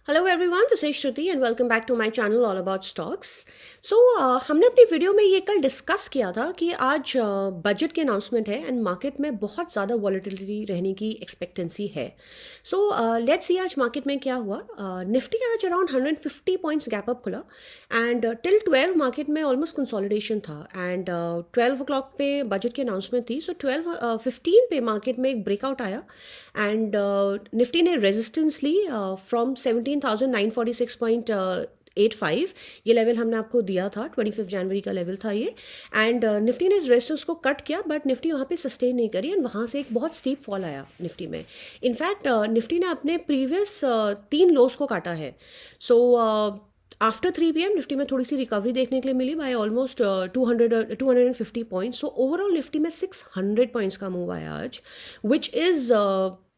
Hello everyone, this is Shruti and welcome back to my channel all about stocks. So हमने अपनी video में ये कल डिस्कस किया था कि आज बजट की अनाउंसमेंट है एंड मार्केट में बहुत ज़्यादा वॉलेटिलिटी रहने की एक्सपेक्टेंसी है। सो लेट्स सी आज मार्केट में क्या हुआ। निफ्टी आज अराउंड 150 पॉइंट्स गैप अप खुला एंड टिल 12 मार्केट में ऑलमोस्ट कंसोलिडेशन था एंड 12 ओ क्लॉक पे बजट की अनाउंसमेंट थी। सो 12:15 पे मार्केट में एक ब्रेकआउट आया एंड निफ्टी ने रेजिस्टेंस ली फ्रॉम 17,946.85। ये लेवल हमने आपको दिया था, 25 जनवरी का लेवल था ये। एंड निफ्टी ने इस रेजिस्टेंस को कट किया बट निफ्टी वहाँ पे सस्टेन नहीं करी एंड वहाँ से एक बहुत स्टीप फॉल आया निफ्टी में। इनफैक्ट निफ्टी ने अपने प्रीवियस 3 लोस को काटा है। सो आफ्टर 3 PM निफ्टी में थोड़ी सी रिकवरी देखने के लिए मिली by almost 250 points. So overall Nifty में 600 पॉइंट्स का मूव आया आज, which is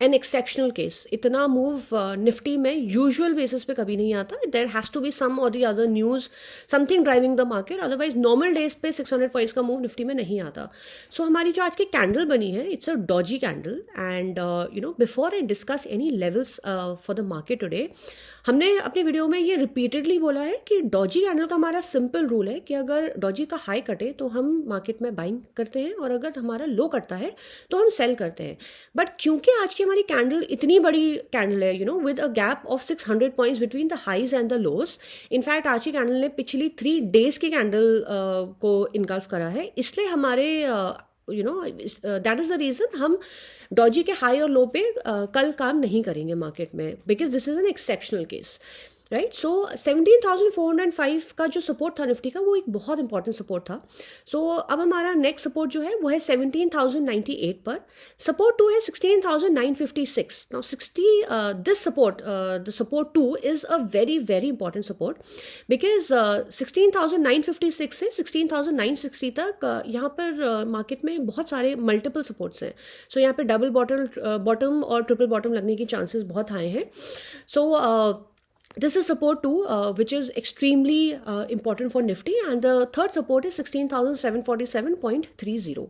an exceptional case. इतना मूव निफ्टी में यूजुअल बेसिस पे कभी नहीं आता। There has to be some और the other news, something driving the market, otherwise normal days पे 600 पॉइंट्स का मूव निफ्टी में नहीं आता। सो हमारी जो आज की कैंडल बनी है, it's a Doge candle and before I discuss any levels for the market today, हमने अपनी वीडियो में ये रिपीटेडली बोला है कि डॉजी कैंडल का हमारा सिंपल रूल है कि अगर डॉजी का हाई कटे तो हम मार्केट में बाइंग करते हैं और अगर हमारा लो कटता है तो हम सेल करते हैं। बट क्योंकि आज की हमारी कैंडल इतनी बड़ी कैंडल है, with a gap of 600 points between the highs and the lows, in fact आज की कैंडल ने पिछली 3 डेज की कैंडल को इनगल्फ करा है। इसलिए हमारे दैट इज़ द रीज़न हम डॉजी के हाई और लो पे कल काम नहीं करेंगे मार्केट में, because this is an exceptional case, right. So 17,405 का जो सपोर्ट था निफ्टी का, वो एक बहुत इंपॉर्टेंट सपोर्ट था। सो अब हमारा नेक्स्ट सपोर्ट जो है वो है 17,098 पर। सपोर्ट 2 है 16,956। Now this support, the support 2 is a very very important support, because 16,956 से 16,960 तक यहाँ पर मार्केट में बहुत सारे मल्टीपल सपोर्ट्स हैं। सो यहाँ पे डबल बॉटम और ट्रिपल बॉटम लगने की चांसेस बहुत हाई हैं। सो this is support 2, which is extremely important for Nifty, and the third support is 16,747.30.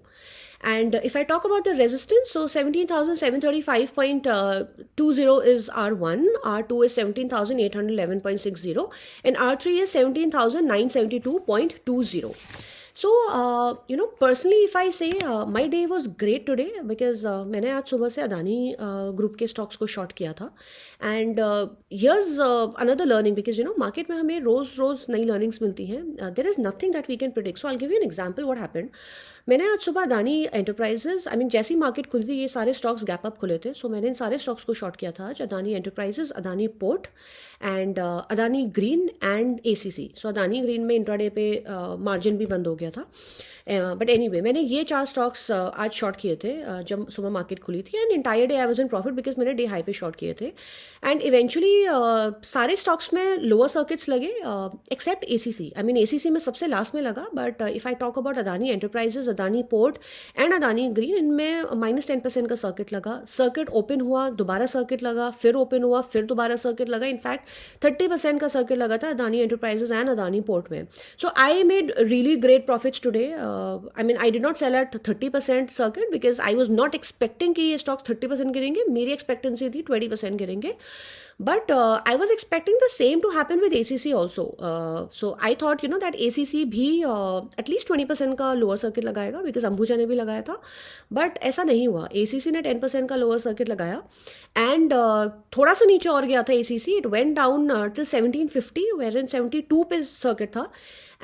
And if I talk about the resistance, so 17,735.20 is R1, R2 is 17,811.60, and R3 is 17,972.20. So, personally, if I say my day was great today because मैंने आज सुबह से Adani group के stocks को short किया था and here's another learning, because market में हमें रोज़ नई लर्निंग्स मिलती हैं। There is nothing that we can predict. So I give you an example what happened. मैंने आज सुबह अदानी एंटरप्राइजेज, जैसी मार्केट खुली थी ये सारे स्टॉक्स गैप अप खुले थे। सो मैंने इन सारे स्टॉक्स को शॉर्ट किया था आज, Adani enterprises, Adani port and Adani green and ACC। So Adani green में इंट्राडे पे मार्जिन भी बंद हो गया था। बट एनीवे मैंने ये 4 स्टॉक्स आज शॉर्ट किए थे जब सुबह मार्केट खुली थी and entire day I was in profit because मैंने डे हाई पे शॉर्ट किए थे। एंड इवेंचुअली सारे स्टॉक्स में लोअर सर्किट्स लगे एक्सेप्ट ACC। ACC में सबसे लास्ट में लगा, but if I talk about Adani enterprises, Adani port and Adani green, इनमें -10% का सर्किट लगा। सर्किट ओपन हुआ, दोबारा सर्किट लगा, फिर ओपन हुआ, फिर दोबारा सर्किट लगा। इनफैक्ट 30% का सर्किट लगा था Adani enterprises and Adani port में। So I made really great profits today. I did not sell at 30% circuit because I was not expecting कि ये स्टॉक 30% गिरेंगे। मेरी एक्सपेक्टेंसी थी 20% गिरेंगे, but I was expecting the same to happen with ACC also. So I thought that ACC भी at least 20% का lower circuit लगाएगा because Ambuja ने भी लगाया था, बट ऐसा नहीं हुआ। ACC ने 10% का लोअर सर्किट लगाया एंड थोड़ा सा नीचे और गया था ACC। It went down till 1750 wherein 72 पे सर्किट था.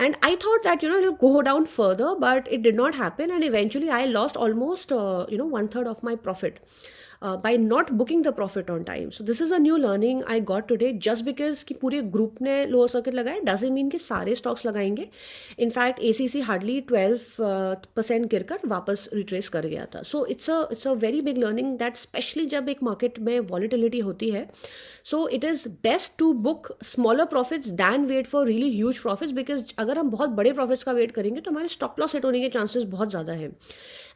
And I thought that, it will go down further, but it did not happen. And eventually I lost almost, 1/3 of my profit. By not booking the profit on time. So this is a new learning I got today. Just because कि पूरे group ने lower circuit लगाया doesn't mean कि सारे stocks लगाएंगे. In fact ACC hardly 12% गिरकर वापस retrace कर गया था. So it's a very big learning that specially जब एक मार्केट में वॉलिटिलिटी होती है, so it is best to book smaller profits than wait for really huge profits, because अगर हम बहुत बड़े प्रॉफिट्स का वेट करेंगे तो हमारे स्टॉप लॉस हिट होने के चांसेस बहुत ज़्यादा हैं.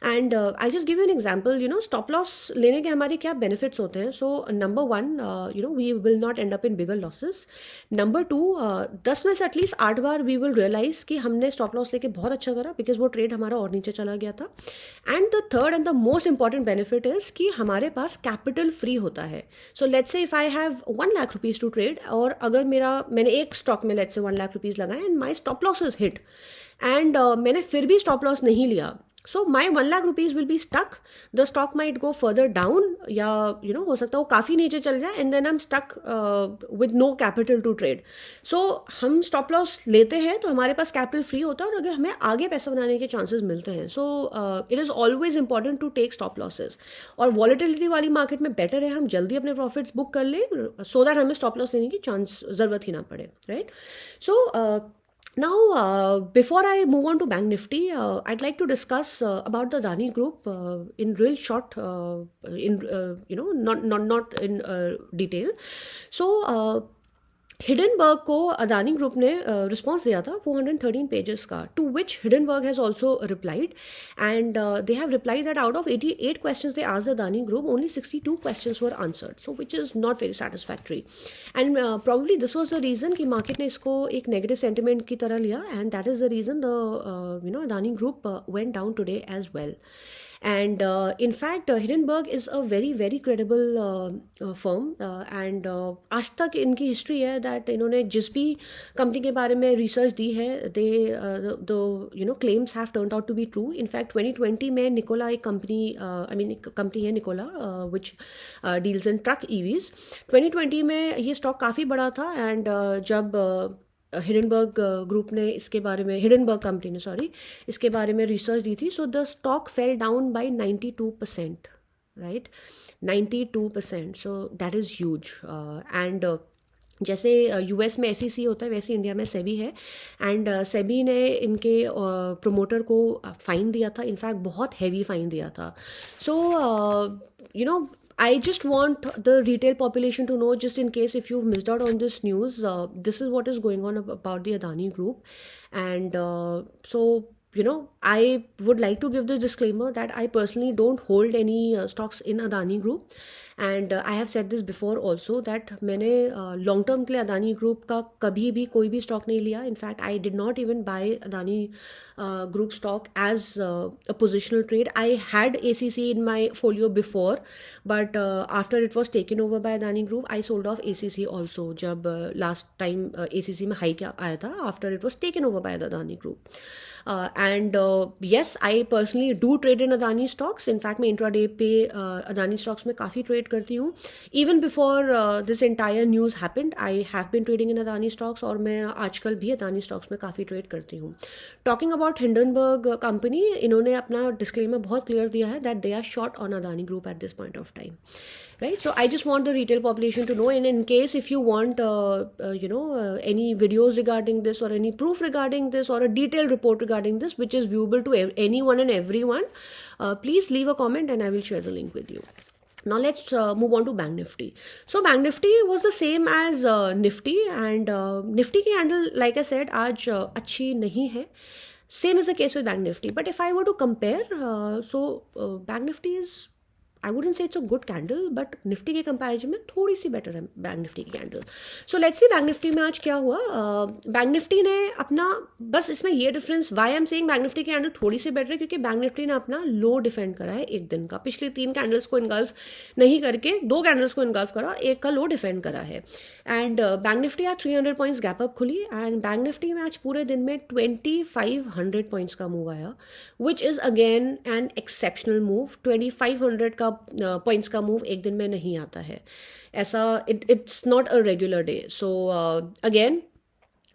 And I just give you an example, you know stop loss लेने के हमारे क्या बेनिफिट्स होते हैं. So number one, you know we will not end up in bigger losses. Number two, 10 में से एटलीस्ट 8 बार वी विल रियलाइज कि हमने स्टॉप लॉस लेके बहुत अच्छा करा, बिकॉज वो ट्रेड हमारा और नीचे चला गया था. And the third and the most important benefit is कि हमारे पास कैपिटल फ्री होता है. So let's say if I have 1 lakh rupees to trade, और अगर मैंने एक स्टॉक में लेट्स से 1 लाख रुपीज लगाए and my stop loss is hit, and मैंने फिर भी स्टॉप लॉस नहीं लिया, so my 1 lakh rupees will be stuck. The stock might go further down, या यू नो हो सकता है वो काफ़ी नीचे चल जाए, and then I am stuck with no capital to trade. So हम स्टॉप लॉस लेते हैं तो हमारे पास कैपिटल फ्री होता है, और अगर हमें आगे पैसा बनाने के चांसेस मिलते हैं. So it is always important to take stop losses. और वॉलेटिलिटी वाली मार्केट में बेटर है हम जल्दी अपने प्रॉफिट्स बुक कर लें, सो दैट हमें स्टॉप लॉस लेने की चांस ज़रूरत ही ना पड़े, right. So now, before I move on to Bank Nifty, I'd like to discuss about the Adani Group in real short, in you know, not in detail. So, Hindenburg को Adani group ने response दिया था 413 pages का, to which Hindenburg has also replied, and they have replied that out of 88 questions they asked Adani group, only 62 questions were answered, so which is not very satisfactory. And probably this was the reason कि मार्केट ने इसको एक negative sentiment की तरह लिया, and that is the reason the you know Adani group went down today as well. And in fact, Hindenburg is a very very credible firm, and आज तक इनकी हिस्ट्री है दैट इन्होंने जिस भी कंपनी के बारे में रिसर्च दी है, they the you know claims have turned out to be true. In fact 2020 में निकोला एक कंपनी, आई मीन एक कंपनी है Nikola which deals in truck EVs. 2020 में ये स्टॉक काफ़ी बड़ा था, एंड जब हिडनबर्ग ग्रुप ने इसके बारे में, हिडनबर्ग कंपनी ने सॉरी, इसके बारे में रिसर्च दी थी, so the stock fell down by 92%, right, 92%. So that is huge. And जैसे यूएस में एसईसी होता है वैसे इंडिया में सेबी है, एंड सेबी ने इनके प्रोमोटर को फाइन दिया था, इनफैक्ट बहुत हैवी फाइन दिया था. सो you no I just want the retail population to know, just in case if you've missed out on this news, this is what is going on about the Adani Group. And so, you know, I would like to give this disclaimer that I personally don't hold any stocks in Adani Group. And I have said this before also that मैंने long term के लिए Adani group का कभी भी कोई भी stock नहीं लिया. In fact I did not even buy Adani group stock as a positional trade. I had ACC in my folio before, but after it was taken over by Adani group I sold off ACC also, जब last time ACC में high क्या आया था after it was taken over by the Adani group. And yes, I personally do trade in Adani stocks. In fact मैं intraday पे Adani stocks में काफ़ी trade करती हूँ. Even before this entire news happened I have been trading in Adani stocks, और मैं आजकल भी अदानी स्टॉक्स में काफ़ी ट्रेड करती हूँ. टॉकिंग अबाउट हिंडनबर्ग कंपनी, इन्होंने अपना डिस्क्लेमर बहुत क्लियर दिया है that they are short on Adani group at this point of time, right? So I just want the retail population to know, and in case if you want you know any videos regarding this, or any proof regarding this, or a detailed report regarding this which is viewable to anyone and everyone, please leave a comment and I will share the link with you. Now let's move on to Bank Nifty. So Bank Nifty was the same as Nifty, and Nifty की handle like I said आज अच्छी नहीं है. Same is the case with Bank Nifty. But if I were to compare, so Bank Nifty is, I wouldn't say it's a good candle, but Nifty के comparison में थोड़ी सी better है bank Nifty की candle. So let's see bank Nifty में आज क्या हुआ. बैंक निफ्टी ने अपना, बस इसमें ये difference, why I am saying bank Nifty की कैंडल थोड़ी सी बेटर है, क्योंकि बैंक निफ्टी ने अपना लो डिफेंड करा है एक दिन का. पिछली 3 कैंडल्स को इनगल्फ नहीं करके 2 कैंडल्स को इनगल्फ करा और एक का लो डिफेंड करा है. एंड बैंक निफ्टी आज 300 पॉइंट्स गैप अप खुली, एंड बैंक निफ्टी में आज पूरे दिन में 2500 पॉइंट्स का मूव आया, which is again an exceptional move. 2500 का पॉइंट्स का मूव एक दिन में नहीं आता है ऐसा. It's not a regular day. So again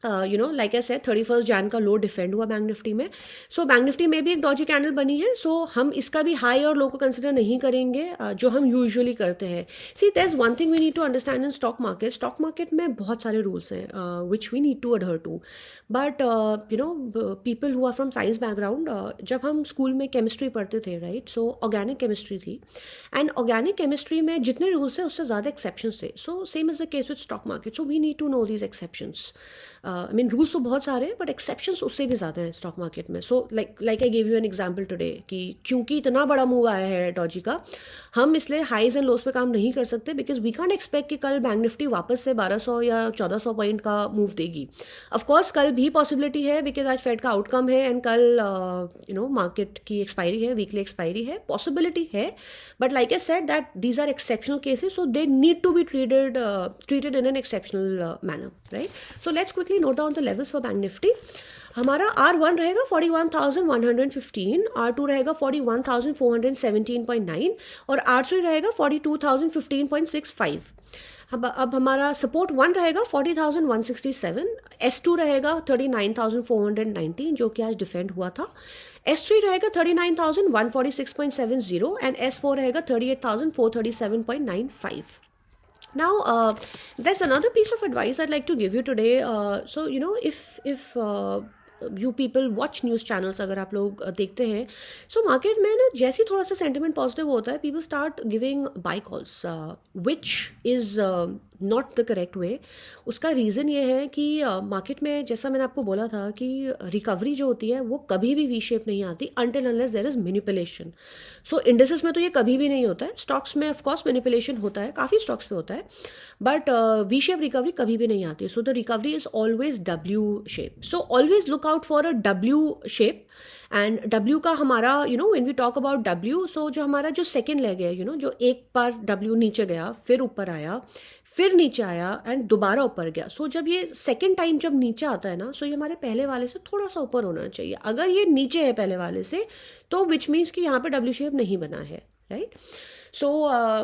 you know like I said 31 Jain का लो डिफेंड हुआ बैंक निफ्टी में. सो बैंक निफ्टी में भी एक डॉजी कैंडल बनी है, सो हम इसका भी हाई और लो को कंसिडर नहीं करेंगे जो हम यूजुअली करते हैं. See there is one thing we need to understand in stock market. Stock market में बहुत सारे रूल्स हैं which we need to adhere to, but you know people who are from science background, जब हम school में chemistry पढ़ते थे, right, so organic chemistry थी, एंड ऑर्गेनिक केमिस्ट्री में जितने रूल्स हैं उससे ज़्यादा एक्सेप्शंस थे. So same is the case with stock market. So we need to know these exceptions. I mean rules तो बहुत सारे हैं बट एक्सेप्शंस उससे भी ज़्यादा हैं स्टॉक मार्केट में. So like I give you an example today कि क्योंकि इतना बड़ा मूव आया है डॉजी का, हम इसलिए हाईज एंड लोज पे काम नहीं कर सकते बिकॉज वी कांट एक्सपेक्ट कि कल बैंक निफ्टी वापस से 1200 या 1400 पॉइंट का मूव देगी. ऑफकोर्स कल भी पॉसिबिलिटी है बिकॉज आज फेड का आउटकम है एंड कल मार्केट की एक्सपायरी है, वीकली एक्सपायरी है, पॉसिबिलिटी है. But like I said that these are exceptional cases, so they need to be treated in an exceptional manner, right? So let's quickly note down the levels for Bank Nifty. हमारा R1 रहेगा 41,115, R2 रहेगा 41,417.9 और R3 रहेगा 42,015.65. अब हमारा support 1 रहेगा 40,167, S2 रहेगा 39,419 जो कि आज डिफेंड हुआ था, S3 रहेगा 39,146.70 एंड S4 रहेगा 38,437.95. Now, there's another piece of advice I'd like to give you today. So, if you people watch news channels, अगर आप लोग देखते हैं, so market में ना जैसे थोड़ा सा sentiment positive होता है, people start giving buy calls, which is not the correct way. उसका रीज़न ये है कि मार्केट में जैसा मैंने आपको बोला था कि रिकवरी जो होती है वो कभी भी वी शेप नहीं आती until unless there is manipulation. So indices में तो ये कभी भी नहीं होता है, स्टॉक्स में ऑफकोर्स मैनिपुलेशन होता है, काफ़ी स्टॉक्स पे होता है, बट वी शेप रिकवरी कभी भी नहीं आती. So the recovery is always W shape. So always look out for a W shape. And W का हमारा when we talk about W, so जो हमारा जो सेकेंड लेग है, जो एक बार डब्ल्यू नीचे गया, फिर ऊपर आया, फिर नीचे आया एंड दोबारा ऊपर गया. सो जब ये सेकेंड टाइम जब नीचे आता है ना, सो ये हमारे पहले वाले से थोड़ा सा ऊपर होना चाहिए. अगर ये नीचे है पहले वाले से, तो विच मीन्स कि यहाँ पे डब्ल्यू शेप नहीं बना है, right? So,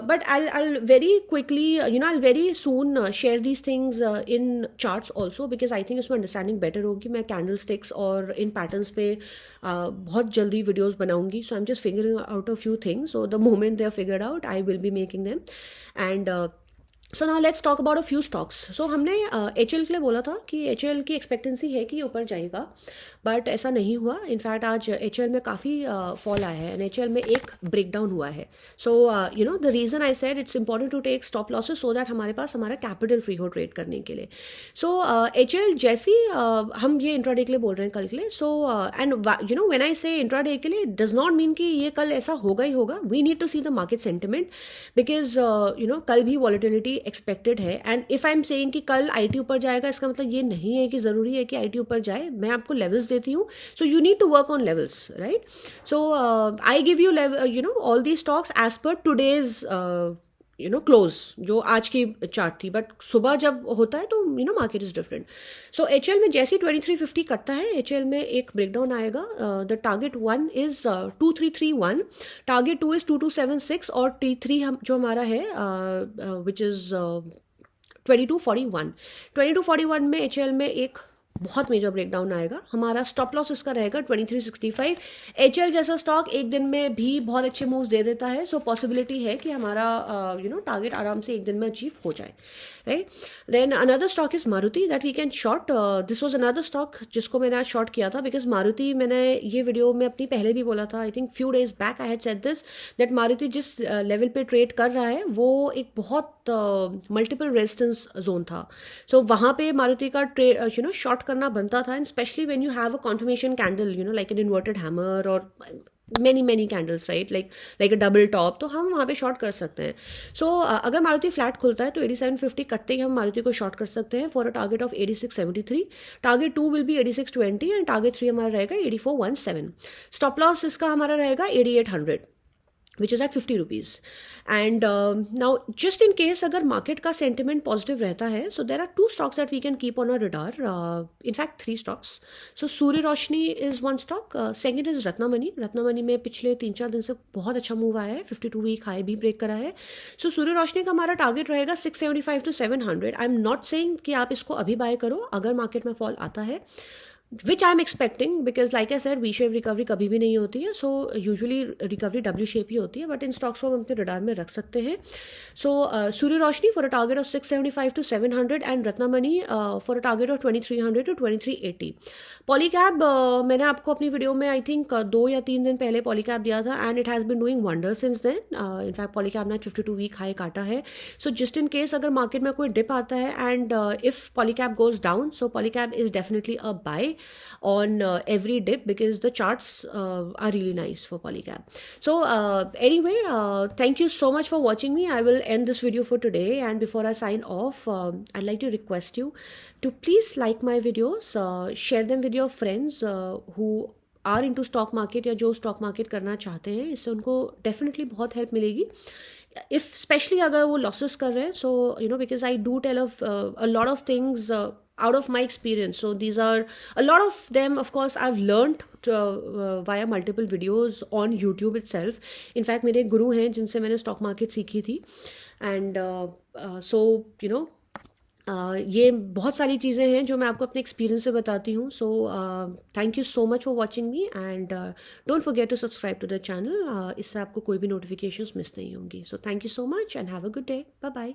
but I'll very quickly, I'll very soon share these things in charts also because I think इसमें understanding better होगी. मैं candlesticks और इन patterns पे बहुत जल्दी videos बनाऊंगी. So I'm just figuring out a few things. So the moment they are figured out, I will be making them. And so now let's talk about a few stocks. So हमने HL के लिए बोला था कि HL की expectancy है कि ऊपर जाएगा, बट ऐसा नहीं हुआ. इनफैक्ट आज HL में काफ़ी फॉल आया है एंड HL में एक ब्रेकडाउन हुआ है. So the reason I said it's important to take stop losses so that हमारे पास हमारा कैपिटल फ्री हो ट्रेड करने के लिए. सो HL जैसी हम ये इंट्राडे के लिए बोल रहे हैं कल के लिए. सो एंड व्हेन आई से इंट्राडे के लिए डज नॉट मीन कि ये कल ऐसा होगा ही होगा. We need to see the market sentiment because कल भी वॉलेटिलिटी एक्सपेक्टेड है. And if I am saying कि कल आईटी ऊपर जाएगा, इसका मतलब ये नहीं है कि ज़रूरी है कि आईटी ऊपर जाए. मैं आपको लेवल्स देती हूँ, so you need to work on levels, right? So I give you all the stocks as per today's close, जो आज की चार्ट थी, बट सुबह जब होता है तो market is different. So HL में जैसे 2350 कटता है, HL में एक ब्रेकडाउन आएगा. The target 1 is 2331, target 2 is 2276 और T3 जो हमारा है विच इज 2241. 2241 में HL में एक बहुत मेजर ब्रेकडाउन आएगा. हमारा स्टॉप लॉस इसका रहेगा 2365. HL जैसा स्टॉक एक दिन में भी बहुत अच्छे मूव्स दे देता है, सो पॉसिबिलिटी है कि हमारा टारगेट आराम से एक दिन में अचीव हो जाए, right? Then another stock is Maruti that we can short. This was another stock जिसको मैंने आज शॉर्ट किया था बिकॉज मारुति, मैंने ये वीडियो में अपनी पहले भी बोला था, I think few days back I had said this, that Maruti जिस लेवल पे ट्रेड कर रहा है वो एक बहुत मल्टीपल रेजिस्टेंस जोन था. सो वहाँ पे मारुति का ट्रेड शॉर्ट करना बनता था. And specially when you have a confirmation candle like an inverted hammer और many candles, right, like a double top, तो हम वहाँ पे शॉर्ट कर सकते हैं. सो अगर मारुति फ्लैट खुलता है तो 8750 कटते ही हम मारुति को शॉर्ट कर सकते हैं for a target of 8673. Target 2 will be 8620 and target 3 हमारा रहेगा 8417. स्टॉप लॉस इसका हमारा रहेगा 8800 which is at 50 rupees. And now just in case अगर मार्केट का सेंटिमेंट पॉजिटिव रहता है, so there are 2 stocks that we can keep on our radar, in fact 3 stocks. So Surya Roshni is one stock, second is रत्नामनी में पिछले 3-4 दिन से बहुत अच्छा मूव आया है, 52 वीक हाई भी ब्रेक करा है. सो सूर्य रोशनी का हमारा टारगेट रहेगा 675 to 700. I am not saying कि आप इसको अभी बाय करो अगर मार्केट में फॉल आता है. Which I am expecting, because like I said V shape recovery कभी भी नहीं होती है, so usually recovery W shape ही होती है, बट इन स्टॉक्स को हम अपने रडार में रख सकते हैं. So Surya Roshni for a target of 675 to 700 and Ratnamani for a target of 2300 to 2380. Polycab मैंने आपको अपनी वीडियो में आई थिंक 2 या 3 दिन पहले पॉलीकैब दिया था, and it has been doing wonder since then. In fact Polycab ने 52 वीक हाई काटा है. सो जस्ट इन केस अगर मार्केट में कोई डिप आता है and if Polycab goes down, so Polycab is definitely a buy on every dip, because the charts are really nice for Polycab. So anyway, thank you so much for watching me. I will end this video for today, and before I sign off, I'd like to request you to please like my videos, share them with your friends who are into stock market या जो stock market करना चाहते हैं. इससे उनको definitely बहुत help मिलेगी, if specially अगर वो लॉसेस कर रहे हैं. So you know, because I do tell a lot of things out of my experience. So these are a lot of them, of course, I've learned via multiple videos on YouTube itself. In fact, मेरे गुरु हैं जिनसे मैंने stock market सीखी थी, and so you no ये बहुत सारी चीज़ें हैं जो मैं आपको अपने एक्सपीरियंस से बताती हूँ. So thank you so much for watching me, and don't forget to subscribe to the channel. इससे आपको कोई भी नोटिफिकेशंस मिस नहीं होंगी. So thank you so much and have a good day. Bye bye.